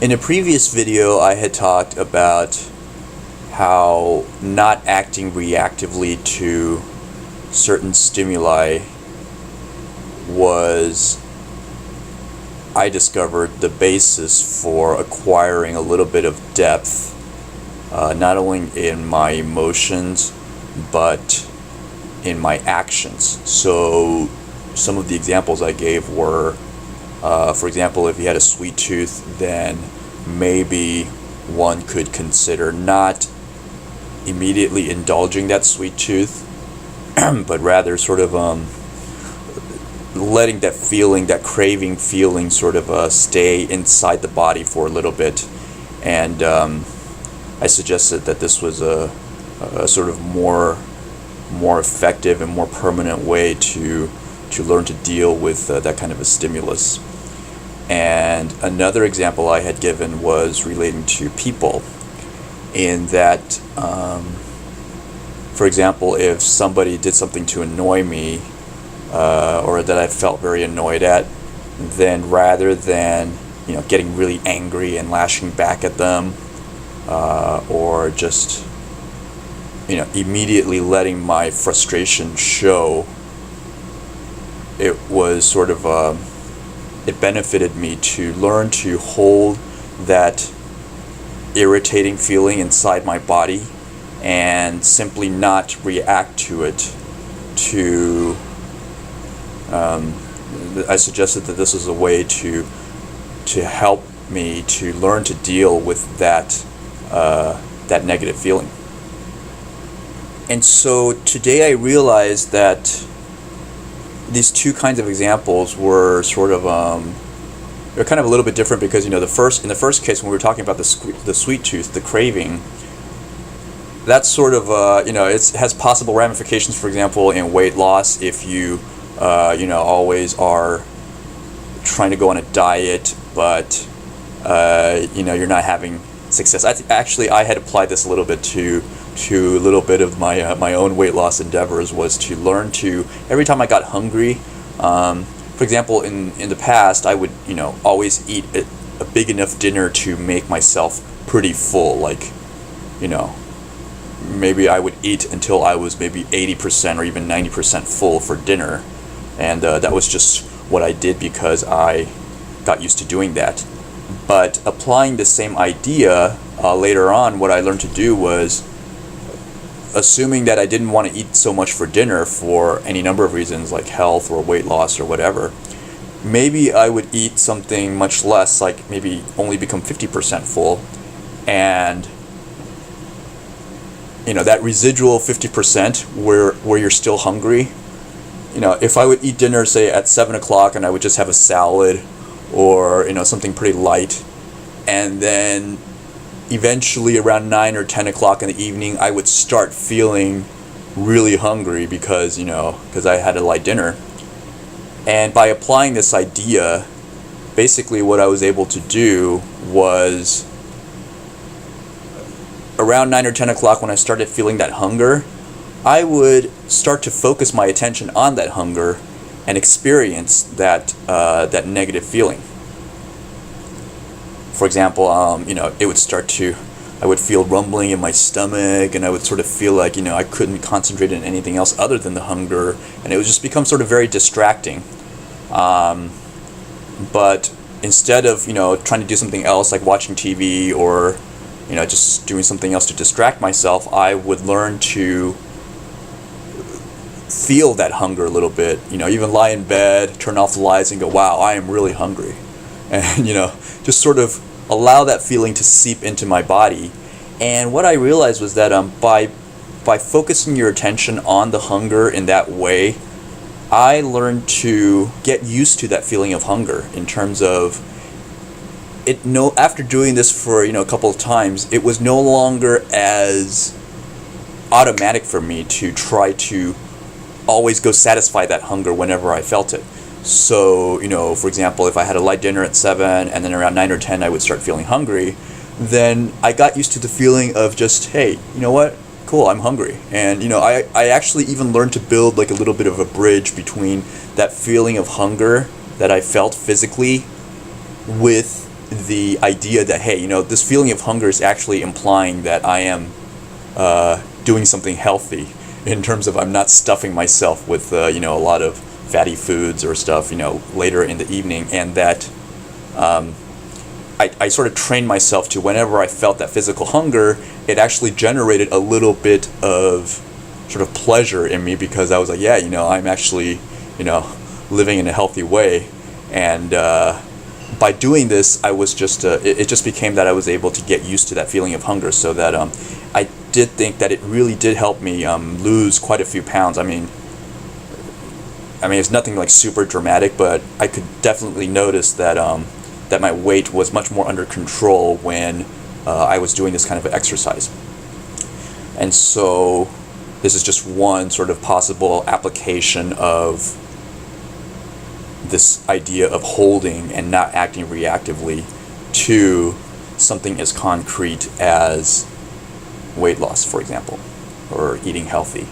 In a previous video, I had talked about how not acting reactively to certain stimuli was, I discovered, the basis for acquiring a little bit of depth, not only in my emotions, but in my actions. So some of the examples I gave were, for example, if you had a sweet tooth, then maybe one could consider not immediately indulging that sweet tooth, but rather sort of letting that feeling, that craving feeling, sort of stay inside the body for a little bit. And I suggested that this was a sort of more effective and more permanent way to learn to deal with that kind of a stimulus. And another example I had given was relating to people, in that, for example, if somebody did something to annoy me, or that I felt very annoyed at, then rather than getting really angry and lashing back at them, or just immediately letting my frustration show, it was sort of it benefited me to learn to hold that irritating feeling inside my body and simply not react to it. I suggested that this is a way to help me to learn to deal with that negative feeling. And so today I realized that these two kinds of examples were sort of they're kind of a little bit different, because in the first case, when we were talking about the sweet tooth, the craving, that's sort of it has possible ramifications. For example, in weight loss, if you always are trying to go on a diet, but you're not having success. I had applied this a little bit to a little bit of my own weight loss endeavors, was to learn to, every time I got hungry, for example, in the past, I would always eat a big enough dinner to make myself pretty full. Like, maybe I would eat until I was maybe 80% or even 90% full for dinner, and that was just what I did because I got used to doing that. But applying the same idea later on, what I learned to do was, assuming that I didn't want to eat so much for dinner for any number of reasons, like health or weight loss or whatever, maybe I would eat something much less, like maybe only become 50% full, and that residual 50% where you're still hungry, if I would eat dinner, say at 7 o'clock, and I would just have a salad or something pretty light, and then eventually around 9 or 10 o'clock in the evening, I would start feeling really hungry because I had a light dinner. And by applying this idea, basically what I was able to do was, around 9 or 10 o'clock, when I started feeling that hunger, I would start to focus my attention on that hunger and experience that negative feeling. For example, I would feel rumbling in my stomach, and I would sort of feel like, I couldn't concentrate on anything else other than the hunger, and it would just become sort of very distracting. But instead of, trying to do something else, like watching TV or, just doing something else to distract myself, I would learn to feel that hunger a little bit, even lie in bed, turn off the lights, and go, wow, I am really hungry. And, just sort of allow that feeling to seep into my body. And what I realized was that by focusing your attention on the hunger in that way, I learned to get used to that feeling of hunger, in terms of it. After doing this for a couple of times, it was no longer as automatic for me to try to always go satisfy that hunger whenever I felt it. So, for example, if I had a light dinner at 7 and then around 9 or 10 I would start feeling hungry, then I got used to the feeling of just, hey, you know what? Cool, I'm hungry. And, I actually even learned to build like a little bit of a bridge between that feeling of hunger that I felt physically with the idea that, hey, this feeling of hunger is actually implying that I am doing something healthy, in terms of I'm not stuffing myself with a lot of fatty foods or stuff later in the evening, and that I sort of trained myself to, whenever I felt that physical hunger, it actually generated a little bit of sort of pleasure in me, because I was like, yeah, I'm actually living in a healthy way. And by doing this, I was just it just became that I was able to get used to that feeling of hunger, so that I did think that it really did help me lose quite a few pounds. I mean, it's nothing like super dramatic, but I could definitely notice that that my weight was much more under control when I was doing this kind of exercise. And so this is just one sort of possible application of this idea of holding and not acting reactively to something as concrete as weight loss, for example, or eating healthy.